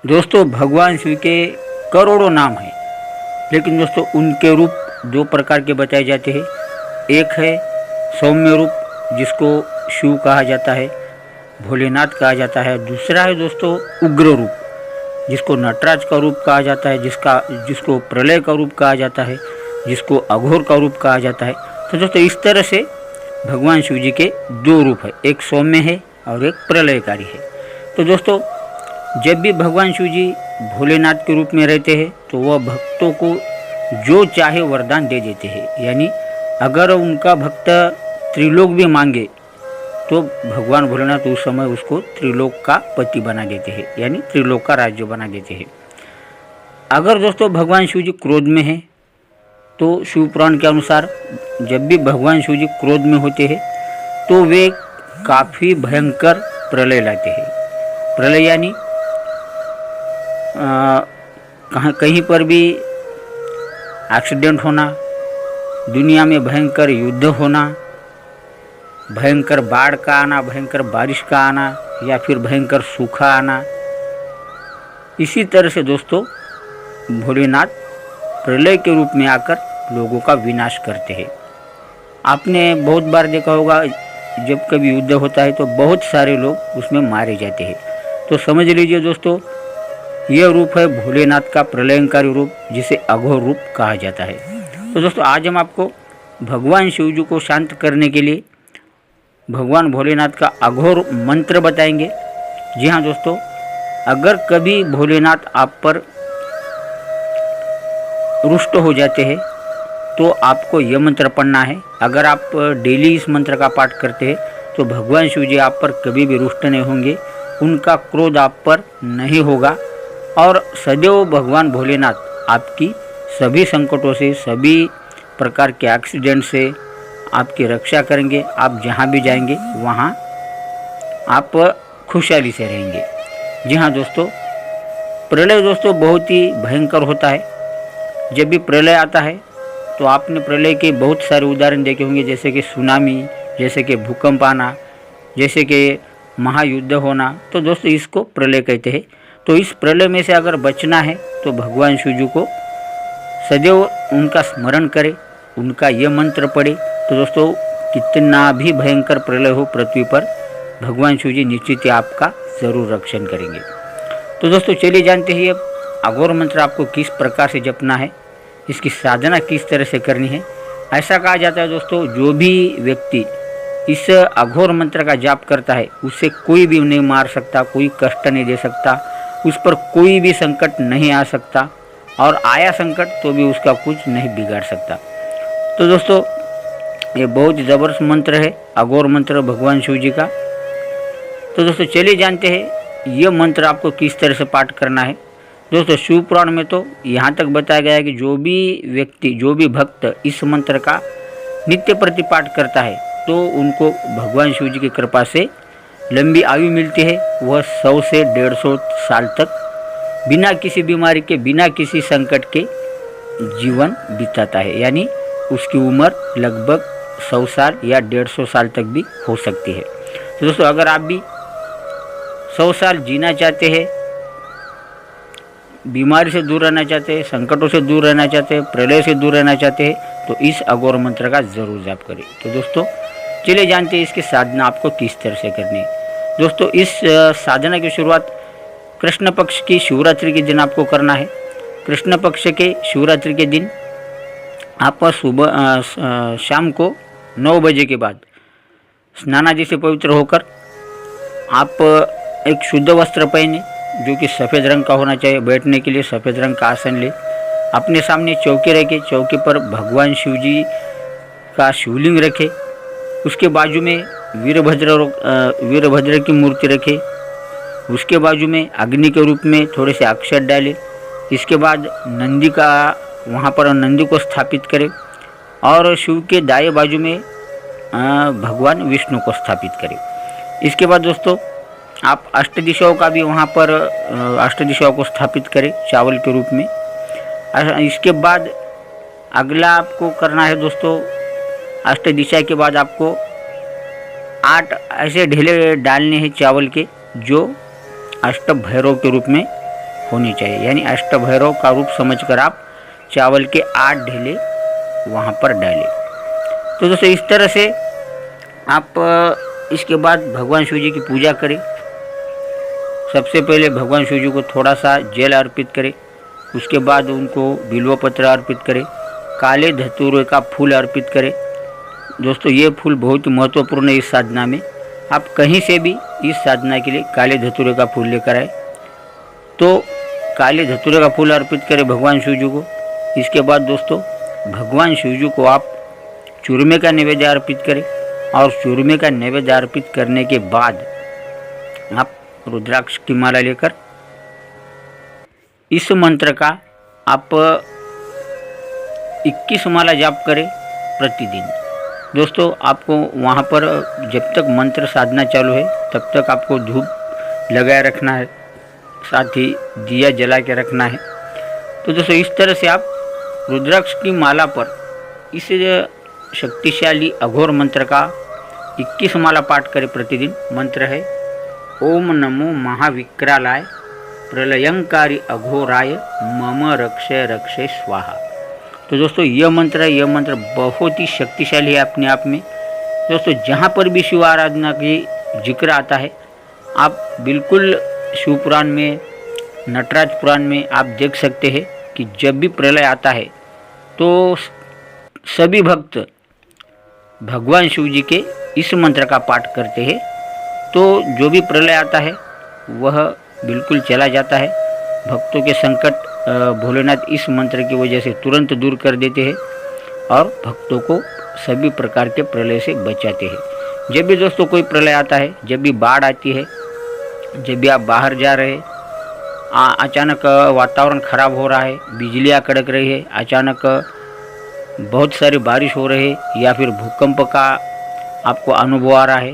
दोस्तों भगवान शिव के करोड़ों नाम हैं, लेकिन दोस्तों उनके रूप दो प्रकार के बताए जाते हैं। एक है सौम्य रूप जिसको शिव कहा जाता है, भोलेनाथ कहा जाता है। दूसरा है दोस्तों उग्र रूप जिसको नटराज का रूप कहा जाता है, जिसको प्रलय का रूप कहा जाता है, जिसको अघोर का रूप कहा जाता है। तो दोस्तों इस तरह से भगवान शिव जी के दो रूप है, एक सौम्य है और एक प्रलयकारी है। तो दोस्तों जब भी भगवान शिव जी भोलेनाथ के रूप में रहते हैं तो वह भक्तों को जो चाहे वरदान दे देते हैं। यानी अगर उनका भक्त त्रिलोक भी मांगे तो भगवान भोलेनाथ उस समय उसको त्रिलोक का पति बना देते हैं, यानी त्रिलोक का राज्य बना देते हैं। अगर दोस्तों भगवान शिव जी क्रोध में हैं तो शिव पुराण के अनुसार जब भी भगवान शिव जी क्रोध में होते हैं तो वे काफ़ी भयंकर प्रलय लाते हैं। प्रलय यानी कहीं पर भी एक्सीडेंट होना, दुनिया में भयंकर युद्ध होना, भयंकर बाढ़ का आना, भयंकर बारिश का आना या फिर भयंकर सूखा आना। इसी तरह से दोस्तों भोलेनाथ प्रलय के रूप में आकर लोगों का विनाश करते हैं। आपने बहुत बार देखा होगा जब कभी युद्ध होता है तो बहुत सारे लोग उसमें मारे जाते हैं। तो समझ लीजिए दोस्तों यह रूप है भोलेनाथ का प्रलयंकारी रूप, जिसे अघोर रूप कहा जाता है। तो दोस्तों आज हम आपको भगवान शिव जी को शांत करने के लिए भगवान भोलेनाथ का अघोर मंत्र बताएंगे। जी हाँ दोस्तों, अगर कभी भोलेनाथ आप पर रुष्ट हो जाते हैं तो आपको यह मंत्र पढ़ना है। अगर आप डेली इस मंत्र का पाठ करते हैं तो भगवान शिव जी आप पर कभी भी रुष्ट नहीं होंगे, उनका क्रोध आप पर नहीं होगा और सदैव भगवान भोलेनाथ आपकी सभी संकटों से, सभी प्रकार के एक्सीडेंट से आपकी रक्षा करेंगे। आप जहाँ भी जाएंगे वहाँ आप खुशहाली से रहेंगे। जी हाँ दोस्तों, प्रलय दोस्तों बहुत ही भयंकर होता है। जब भी प्रलय आता है तो आपने प्रलय के बहुत सारे उदाहरण देखे होंगे, जैसे कि सुनामी, जैसे कि भूकंप आना, जैसे कि महायुद्ध होना। तो दोस्तों इसको प्रलय कहते हैं। तो इस प्रलय में से अगर बचना है तो भगवान शिव जी को सदैव उनका स्मरण करें, उनका ये मंत्र पढ़े। तो दोस्तों कितना भी भयंकर प्रलय हो पृथ्वी पर, भगवान शिव जी निश्चित ही आपका ज़रूर रक्षण करेंगे। तो दोस्तों चलिए जानते हैं अघोर मंत्र आपको किस प्रकार से जपना है, इसकी साधना किस तरह से करनी है। ऐसा कहा जाता है दोस्तों जो भी व्यक्ति इस अघोर मंत्र का जाप करता है उसे कोई भी नहीं मार सकता, कोई कष्ट नहीं दे सकता, उस पर कोई भी संकट नहीं आ सकता और आया संकट तो भी उसका कुछ नहीं बिगाड़ सकता। तो दोस्तों ये बहुत ज़बरदस्त मंत्र है अघोर मंत्र भगवान शिव जी का। तो दोस्तों चलिए जानते हैं ये मंत्र आपको किस तरह से पाठ करना है। दोस्तों शिव पुराण में तो यहाँ तक बताया गया है कि जो भी व्यक्ति, जो भी भक्त इस मंत्र का नित्य प्रति पाठ करता है तो उनको भगवान शिव जी की कृपा से लंबी आयु मिलती है। वह 100 से 150 साल तक बिना किसी बीमारी के, बिना किसी संकट के जीवन बिताता है। यानी उसकी उम्र लगभग 100 साल या 150 साल तक भी हो सकती है। तो दोस्तों अगर आप भी 100 साल जीना चाहते हैं, बीमारी से दूर रहना चाहते हैं, संकटों से दूर रहना चाहते हैं, प्रलय से दूर रहना चाहते हैं, तो इस अघोर मंत्र का ज़रूर जाप करें। तो दोस्तों चलिए जानते हैं इसकी साधना आपको किस तरह से करनी है। दोस्तों इस साधना की शुरुआत कृष्ण पक्ष की शिवरात्रि के दिन आपको करना है। कृष्ण पक्ष के शिवरात्रि के दिन आप सुबह शाम को 9 बजे के बाद स्नानादि से पवित्र होकर आप एक शुद्ध वस्त्र पहने जो कि सफ़ेद रंग का होना चाहिए। बैठने के लिए सफ़ेद रंग का आसन ले, अपने सामने चौकी रखे, चौकी पर भगवान शिव जी का शिवलिंग रखे, उसके बाजू में वीरभद्र की मूर्ति रखे, उसके बाजू में अग्नि के रूप में थोड़े से अक्षत डाले। इसके बाद नंदी का वहाँ पर नंदी को स्थापित करें और शिव के दाएं बाजू में भगवान विष्णु को स्थापित करें। इसके बाद दोस्तों आप अष्टदिशाओं का भी वहाँ पर अष्टदिशाओं को स्थापित करें चावल के रूप में। इसके बाद अगला आपको करना है दोस्तों, अष्टदिशा के बाद आपको 8 ऐसे ढेले डालने हैं चावल के जो अष्ट भैरव के रूप में होनी चाहिए, यानी अष्टभैरव का रूप समझकर आप चावल के 8 ढेले वहाँ पर डालें। तो दोस्तों इस तरह से आप इसके बाद भगवान शिव जी की पूजा करें। सबसे पहले भगवान शिव जी को थोड़ा सा जल अर्पित करें, उसके बाद उनको बिल्व पत्र अर्पित करें, काले धतूरे का फूल अर्पित करें। दोस्तों ये फूल बहुत ही महत्वपूर्ण है इस साधना में। आप कहीं से भी इस साधना के लिए काले धतूरे का फूल लेकर आए तो काले धतूरे का फूल अर्पित करें भगवान शिव जी को। इसके बाद दोस्तों भगवान शिव जी को आप चूरमे का नैवेद्य अर्पित करें, और चूरमे का नैवेद्य अर्पित करने के बाद आप रुद्राक्ष की माला लेकर इस मंत्र का आप 21 माला जाप करें प्रतिदिन। दोस्तों आपको वहाँ पर जब तक मंत्र साधना चालू है तब तक आपको धूप लगाए रखना है, साथ ही दिया जला के रखना है। तो दोस्तों इस तरह से आप रुद्राक्ष की माला पर इस शक्तिशाली अघोर मंत्र का 21 माला पाठ करें प्रतिदिन। मंत्र है ओम नमो महाविक्रालाय प्रलयंकारी अघोराय मम रक्षे रक्षे स्वाहा। तो दोस्तों यह मंत्र बहुत ही शक्तिशाली है अपने आप में। दोस्तों जहाँ पर भी शिव आराधना की जिक्र आता है, आप बिल्कुल शिवपुराण में, नटराज पुराण में आप देख सकते हैं कि जब भी प्रलय आता है तो सभी भक्त भगवान शिव जी के इस मंत्र का पाठ करते हैं, तो जो भी प्रलय आता है वह बिल्कुल चला जाता है। भक्तों के संकट भोलेनाथ इस मंत्र की वजह से तुरंत दूर कर देते हैं और भक्तों को सभी प्रकार के प्रलय से बचाते हैं। जब भी दोस्तों कोई प्रलय आता है, जब भी बाढ़ आती है, जब भी आप बाहर जा रहे हैं, अचानक वातावरण खराब हो रहा है, बिजलियाँ कड़क रही है, अचानक बहुत सारी बारिश हो रही है, या फिर भूकंप का आपको अनुभव आ रहा है,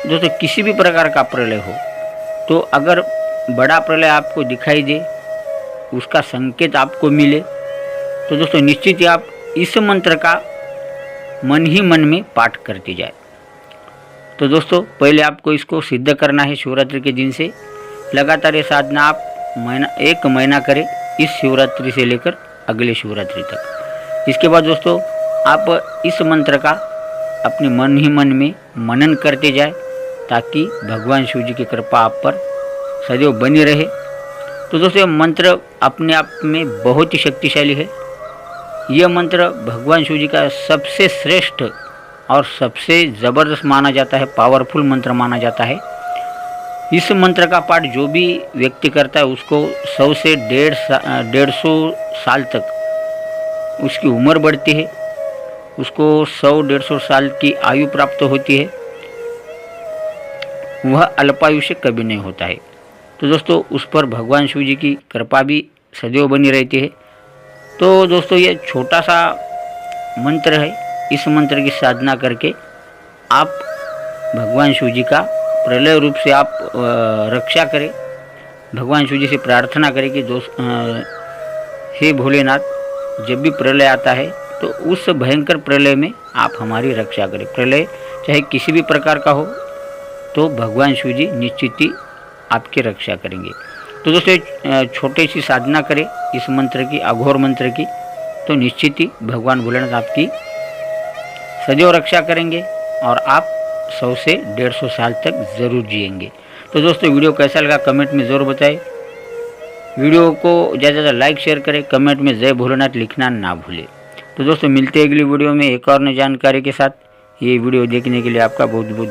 दोस्तों किसी भी प्रकार का प्रलय हो, तो अगर बड़ा प्रलय आपको दिखाई दे, उसका संकेत आपको मिले, तो दोस्तों निश्चित ही आप इस मंत्र का मन ही मन में पाठ करते जाए। तो दोस्तों पहले आपको इसको सिद्ध करना है शिवरात्रि के दिन से। लगातार ये साधना आप एक महीना करें, इस शिवरात्रि से लेकर अगले शिवरात्रि तक। इसके बाद दोस्तों आप इस मंत्र का अपने मन ही मन में मनन करते जाए, ताकि भगवान शिव जी की कृपा आप पर सदैव बनी रहे। तो दोस्तों यह मंत्र अपने आप में बहुत ही शक्तिशाली है। यह मंत्र भगवान शिव जी का सबसे श्रेष्ठ और सबसे ज़बरदस्त माना जाता है, पावरफुल मंत्र माना जाता है। इस मंत्र का पाठ जो भी व्यक्ति करता है उसको 100 से 150 साल तक उसकी उम्र बढ़ती है, उसको 100-150 साल की आयु प्राप्त होती है, वह अल्पायुष्य कभी नहीं होता है। तो दोस्तों उस पर भगवान शिव जी की कृपा भी सदैव बनी रहती है। तो दोस्तों ये छोटा सा मंत्र है, इस मंत्र की साधना करके आप भगवान शिव जी का प्रलय रूप से आप रक्षा करें। भगवान शिव जी से प्रार्थना करें कि हे भोलेनाथ, जब भी प्रलय आता है तो उस भयंकर प्रलय में आप हमारी रक्षा करें। प्रलय चाहे किसी भी प्रकार का हो, तो भगवान शिव जी निश्चित ही आपकी रक्षा करेंगे। तो दोस्तों छोटी सी साधना करें इस मंत्र की, अघोर मंत्र की, तो निश्चित ही भगवान भोलेनाथ आपकी सदैव रक्षा करेंगे और आप 100 से 150 साल तक ज़रूर जिएंगे। तो दोस्तों वीडियो कैसा लगा कमेंट में ज़रूर बताएं। वीडियो को ज़्यादा से ज़्यादा लाइक शेयर करें, कमेंट में जय भोलेनाथ लिखना ना भूलें। तो दोस्तों मिलते हैं अगली वीडियो में एक और नई जानकारी के साथ। ये वीडियो देखने के लिए आपका बहुत बहुत